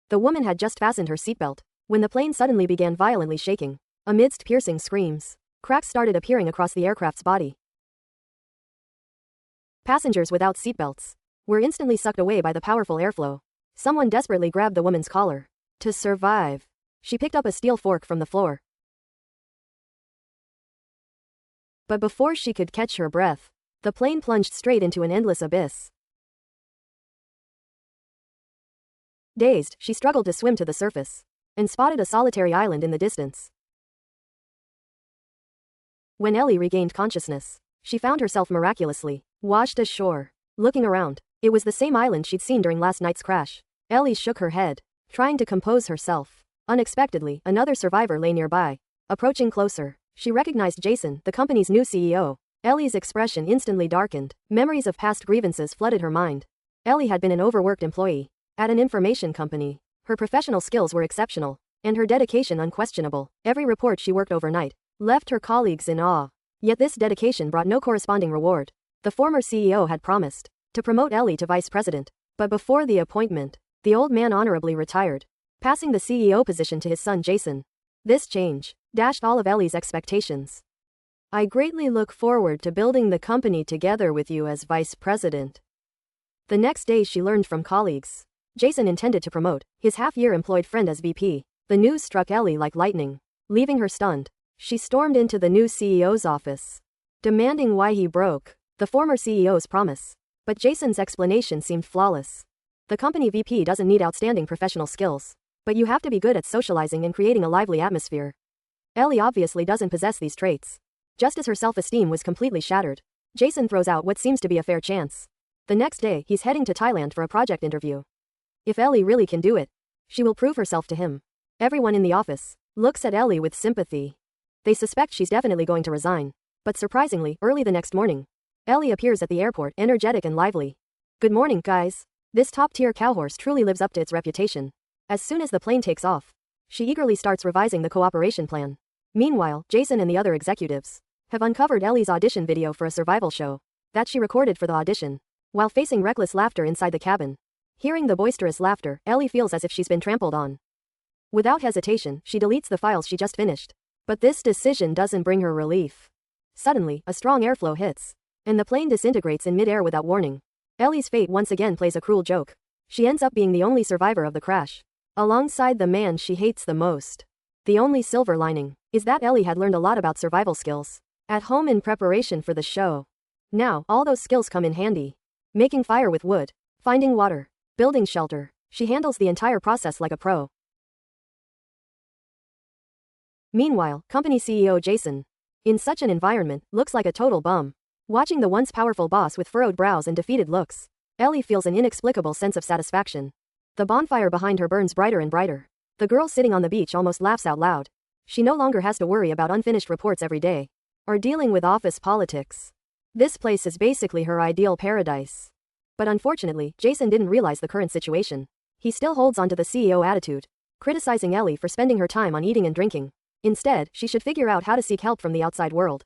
The woman had just fastened her seatbelt when the plane suddenly began violently shaking. Amidst piercing screams, cracks started appearing across the aircraft's body. Passengers without seatbelts were instantly sucked away by the powerful airflow. Someone desperately grabbed the woman's collar. To survive, she picked up a steel fork from the floor. But before she could catch her breath, the plane plunged straight into an endless abyss. Dazed, she struggled to swim to the surface and spotted a solitary island in the distance. When Ellie regained consciousness, she found herself miraculously washed ashore. Looking around, it was the same island she'd seen during last night's crash. Ellie shook her head, trying to compose herself. Unexpectedly, another survivor lay nearby. Approaching closer, she recognized Jason, the company's new CEO. Ellie's expression instantly darkened. Memories of past grievances flooded her mind. Ellie had been an overworked employee at an information company. Her professional skills were exceptional, and her dedication unquestionable. Every report she worked overnight left her colleagues in awe. Yet this dedication brought no corresponding reward. The former CEO had promised to promote Ellie to vice president, but before the appointment, the old man honorably retired, passing the CEO position to his son Jason. This change dashed all of Ellie's expectations. "I greatly look forward to building the company together with you as vice president." The next day she learned from colleagues Jason intended to promote his half-year employed friend as VP. The news struck Ellie like lightning. Leaving her stunned, she stormed into the new CEO's office, demanding why he broke the former CEO's promise. But Jason's explanation seemed flawless. The company VP doesn't need outstanding professional skills, but you have to be good at socializing and creating a lively atmosphere. Ellie obviously doesn't possess these traits. Just as her self-esteem was completely shattered, Jason throws out what seems to be a fair chance. The next day, he's heading to Thailand for a project interview. If Ellie really can do it, she will prove herself to him. Everyone in the office looks at Ellie with sympathy. They suspect she's definitely going to resign. But surprisingly, early the next morning, Ellie appears at the airport, energetic and lively. "Good morning, guys. This top-tier cowhorse truly lives up to its reputation." As soon as the plane takes off, she eagerly starts revising the cooperation plan. Meanwhile, Jason and the other executives have uncovered Ellie's audition video for a survival show that she recorded for the audition, while facing reckless laughter inside the cabin. Hearing the boisterous laughter, Ellie feels as if she's been trampled on. Without hesitation, she deletes the files she just finished. But this decision doesn't bring her relief. Suddenly, a strong airflow hits, and the plane disintegrates in mid-air without warning. Ellie's fate once again plays a cruel joke. She ends up being the only survivor of the crash, alongside the man she hates the most. The only silver lining is that Ellie had learned a lot about survival skills at home in preparation for the show. Now, all those skills come in handy. Making fire with wood, finding water, building shelter. She handles the entire process like a pro. Meanwhile, company CEO Jason, in such an environment, looks like a total bum. Watching the once powerful boss with furrowed brows and defeated looks, Ellie feels an inexplicable sense of satisfaction. The bonfire behind her burns brighter and brighter. The girl sitting on the beach almost laughs out loud. She no longer has to worry about unfinished reports every day, or dealing with office politics. This place is basically her ideal paradise. But unfortunately, Jason didn't realize the current situation. He still holds on to the CEO attitude, criticizing Ellie for spending her time on eating and drinking. Instead, she should figure out how to seek help from the outside world.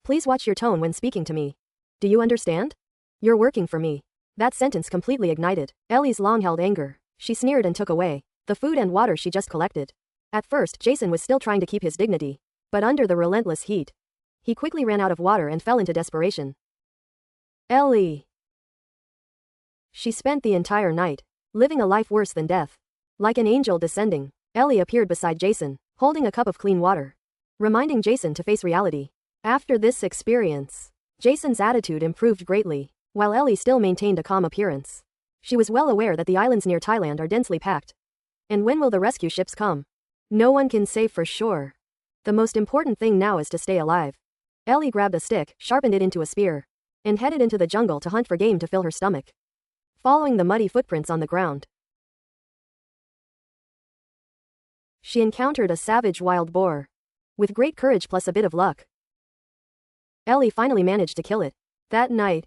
"Please watch your tone when speaking to me. Do you understand? You're working for me." That sentence completely ignited Ellie's long-held anger. She sneered and took away the food and water she just collected. At first, Jason was still trying to keep his dignity, but under the relentless heat, he quickly ran out of water and fell into desperation. Ellie. She spent the entire night living a life worse than death. Like an angel descending, Ellie appeared beside Jason, holding a cup of clean water, reminding Jason to face reality. After this experience, Jason's attitude improved greatly, while Ellie still maintained a calm appearance. She was well aware that the islands near Thailand are densely packed. And when will the rescue ships come? No one can say for sure. The most important thing now is to stay alive. Ellie grabbed a stick, sharpened it into a spear, and headed into the jungle to hunt for game to fill her stomach. Following the muddy footprints on the ground, she encountered a savage wild boar. With great courage plus a bit of luck, Ellie finally managed to kill it. That night,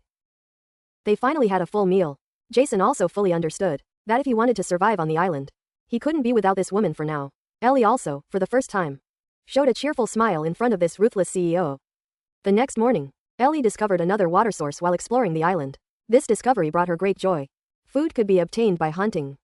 they finally had a full meal. Jason also fully understood that if he wanted to survive on the island, he couldn't be without this woman for now. Ellie also, for the first time, showed a cheerful smile in front of this ruthless CEO. The next morning, Ellie discovered another water source while exploring the island. This discovery brought her great joy. Food could be obtained by hunting,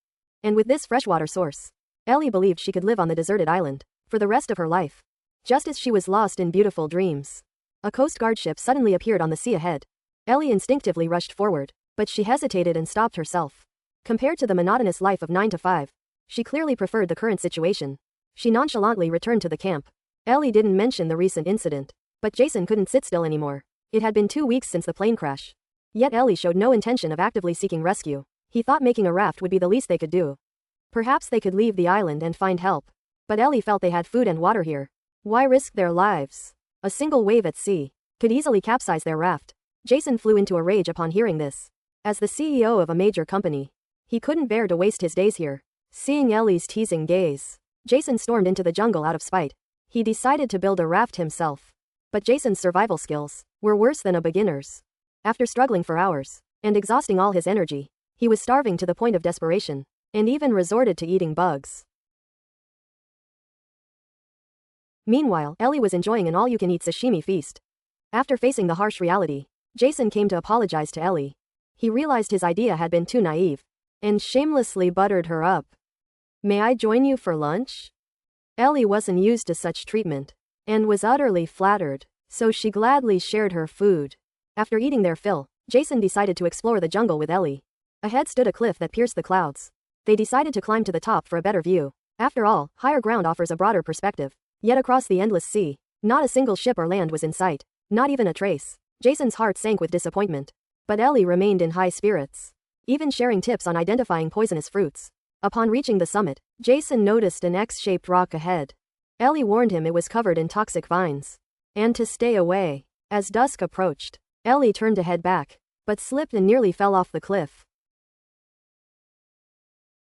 And with this freshwater source, Ellie believed she could live on the deserted island for the rest of her life. Just as she was lost in beautiful dreams, a Coast Guard ship suddenly appeared on the sea ahead. Ellie instinctively rushed forward, but she hesitated and stopped herself. Compared to the monotonous life of 9 to 5, she clearly preferred the current situation. She nonchalantly returned to the camp. Ellie didn't mention the recent incident, but Jason couldn't sit still anymore. It had been 2 weeks since the plane crash. Yet Ellie showed no intention of actively seeking rescue. He thought making a raft would be the least they could do. Perhaps they could leave the island and find help. But Ellie felt they had food and water here. Why risk their lives? A single wave at sea could easily capsize their raft. Jason flew into a rage upon hearing this. As the CEO of a major company, he couldn't bear to waste his days here. Seeing Ellie's teasing gaze, Jason stormed into the jungle out of spite. He decided to build a raft himself. But Jason's survival skills were worse than a beginner's. After struggling for hours and exhausting all his energy, he was starving to the point of desperation, and even resorted to eating bugs. Meanwhile, Ellie was enjoying an all-you-can-eat sashimi feast. After facing the harsh reality, Jason came to apologize to Ellie. He realized his idea had been too naive, and shamelessly buttered her up. "May I join you for lunch?" Ellie wasn't used to such treatment, and was utterly flattered, so she gladly shared her food. After eating their fill, Jason decided to explore the jungle with Ellie. Ahead stood a cliff that pierced the clouds. They decided to climb to the top for a better view. After all, higher ground offers a broader perspective. Yet across the endless sea, not a single ship or land was in sight, not even a trace. Jason's heart sank with disappointment. But Ellie remained in high spirits, even sharing tips on identifying poisonous fruits. Upon reaching the summit, Jason noticed an X-shaped rock ahead. Ellie warned him it was covered in toxic vines, and to stay away. As dusk approached, Ellie turned to head back, but slipped and nearly fell off the cliff.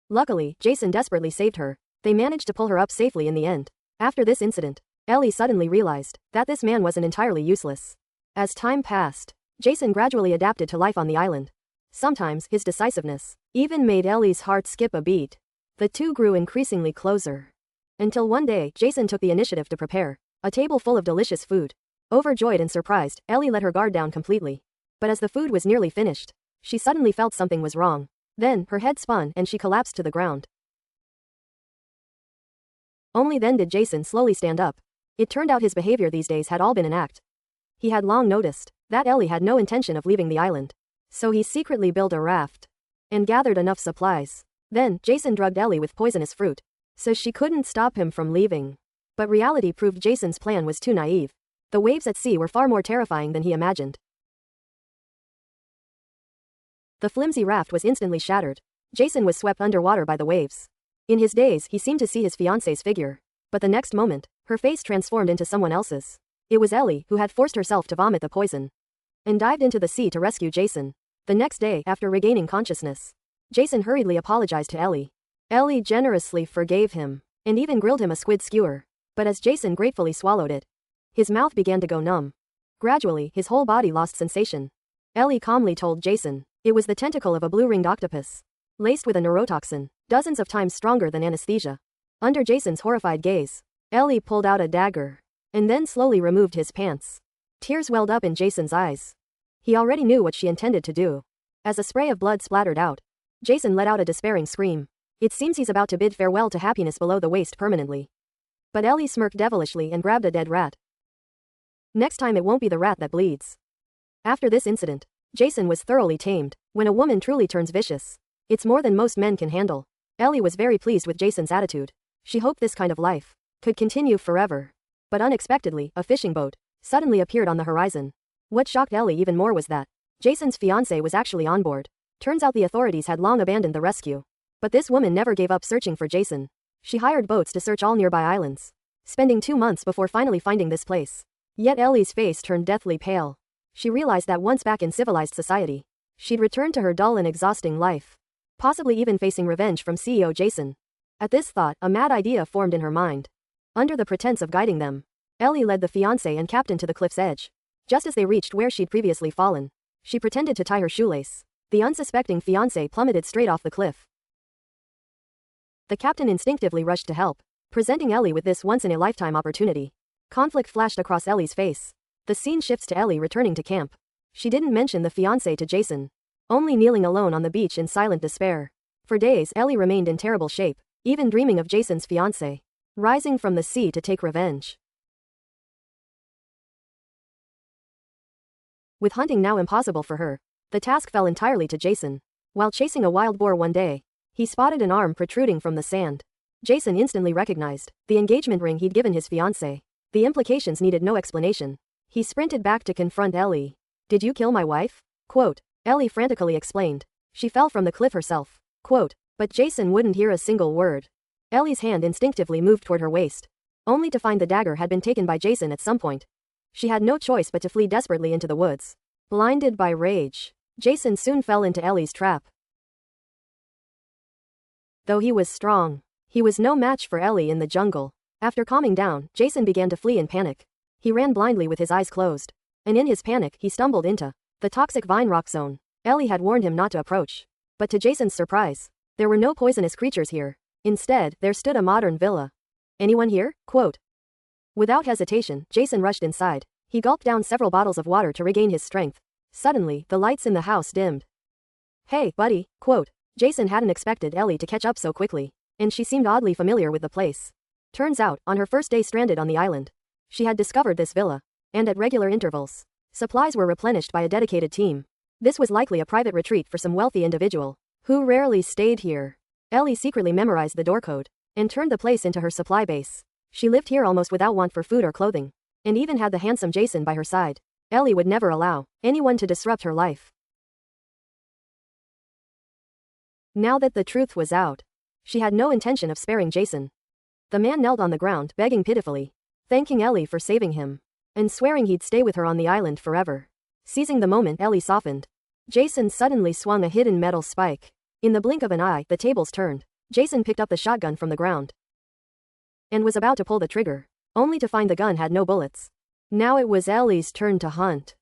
Luckily, Jason desperately saved her. They managed to pull her up safely in the end. After this incident, Ellie suddenly realized that this man wasn't entirely useless. As time passed, Jason gradually adapted to life on the island. Sometimes, his decisiveness even made Ellie's heart skip a beat. The two grew increasingly closer. Until one day, Jason took the initiative to prepare a table full of delicious food. Overjoyed and surprised, Ellie let her guard down completely. But as the food was nearly finished, she suddenly felt something was wrong. Then, her head spun and she collapsed to the ground. Only then did Jason slowly stand up. It turned out his behavior these days had all been an act. He had long noticed that Ellie had no intention of leaving the island. So he secretly built a raft and gathered enough supplies. Then, Jason drugged Ellie with poisonous fruit, so she couldn't stop him from leaving. But reality proved Jason's plan was too naive. The waves at sea were far more terrifying than he imagined. The flimsy raft was instantly shattered. Jason was swept underwater by the waves. In his daze, he seemed to see his fiancée's figure. But the next moment, her face transformed into someone else's. It was Ellie, who had forced herself to vomit the poison and dived into the sea to rescue Jason. The next day, after regaining consciousness, Jason hurriedly apologized to Ellie. Ellie generously forgave him, and even grilled him a squid skewer. But as Jason gratefully swallowed it, his mouth began to go numb. Gradually, his whole body lost sensation. Ellie calmly told Jason it was the tentacle of a blue-ringed octopus, laced with a neurotoxin, dozens of times stronger than anesthesia. Under Jason's horrified gaze, Ellie pulled out a dagger, and then slowly removed his pants. Tears welled up in Jason's eyes. He already knew what she intended to do. As a spray of blood splattered out, Jason let out a despairing scream. It seems he's about to bid farewell to happiness below the waist permanently. But Ellie smirked devilishly and grabbed a dead rat. Next time it won't be the rat that bleeds. After this incident, Jason was thoroughly tamed. When a woman truly turns vicious, it's more than most men can handle. Ellie was very pleased with Jason's attitude. She hoped this kind of life could continue forever. But unexpectedly, a fishing boat suddenly appeared on the horizon. What shocked Ellie even more was that Jason's fiancée was actually on board. Turns out the authorities had long abandoned the rescue. But this woman never gave up searching for Jason. She hired boats to search all nearby islands, spending 2 months before finally finding this place. Yet Ellie's face turned deathly pale. She realized that once back in civilized society, she'd returned to her dull and exhausting life, possibly even facing revenge from CEO Jason. At this thought, a mad idea formed in her mind. Under the pretense of guiding them, Ellie led the fiancé and captain to the cliff's edge. Just as they reached where she'd previously fallen, she pretended to tie her shoelace. The unsuspecting fiancé plummeted straight off the cliff. The captain instinctively rushed to help, presenting Ellie with this once-in-a-lifetime opportunity. Conflict flashed across Ellie's face. The scene shifts to Ellie returning to camp. She didn't mention the fiancé to Jason, only kneeling alone on the beach in silent despair. For days, Ellie remained in terrible shape, even dreaming of Jason's fiancé rising from the sea to take revenge. With hunting now impossible for her, the task fell entirely to Jason. While chasing a wild boar one day, he spotted an arm protruding from the sand. Jason instantly recognized the engagement ring he'd given his fiancée. The implications needed no explanation. He sprinted back to confront Ellie. "Did you kill my wife?" Quote. Ellie frantically explained. She fell from the cliff herself. Quote. But Jason wouldn't hear a single word. Ellie's hand instinctively moved toward her waist, only to find the dagger had been taken by Jason at some point. She had no choice but to flee desperately into the woods. Blinded by rage, Jason soon fell into Ellie's trap. Though he was strong, he was no match for Ellie in the jungle. After calming down, Jason began to flee in panic. He ran blindly with his eyes closed, and in his panic he stumbled into the toxic vine rock zone. Ellie had warned him not to approach, but to Jason's surprise, there were no poisonous creatures here. Instead, there stood a modern villa. "Anyone here?" Quote. Without hesitation, Jason rushed inside. He gulped down several bottles of water to regain his strength. Suddenly, the lights in the house dimmed. "Hey, buddy," quote. Jason hadn't expected Ellie to catch up so quickly, and she seemed oddly familiar with the place. Turns out, on her first day stranded on the island, she had discovered this villa, and at regular intervals, supplies were replenished by a dedicated team. This was likely a private retreat for some wealthy individual who rarely stayed here. Ellie secretly memorized the door code and turned the place into her supply base. She lived here almost without want for food or clothing, and even had the handsome Jason by her side. Ellie would never allow anyone to disrupt her life. Now that the truth was out, she had no intention of sparing Jason. The man knelt on the ground, begging pitifully, thanking Ellie for saving him, and swearing he'd stay with her on the island forever. Seizing the moment, Ellie softened. Jason suddenly swung a hidden metal spike. In the blink of an eye, the tables turned. Jason picked up the shotgun from the ground and was about to pull the trigger, only to find the gun had no bullets. Now it was Ellie's turn to hunt.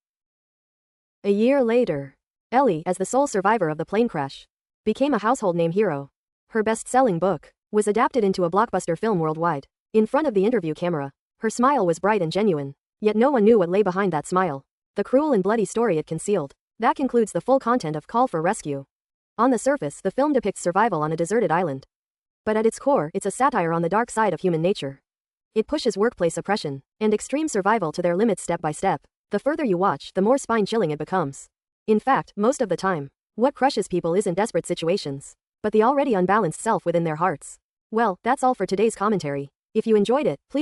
A year later, Ellie, as the sole survivor of the plane crash, became a household name hero. Her best-selling book was adapted into a blockbuster film worldwide. In front of the interview camera, her smile was bright and genuine, yet no one knew what lay behind that smile. The cruel and bloody story it concealed. That concludes the full content of Call for Rescue. On the surface, the film depicts survival on a deserted island. But at its core, it's a satire on the dark side of human nature. It pushes workplace oppression and extreme survival to their limits step by step. The further you watch, the more spine-chilling it becomes. In fact, most of the time, what crushes people isn't desperate situations, but the already unbalanced self within their hearts. Well, that's all for today's commentary. If you enjoyed it, please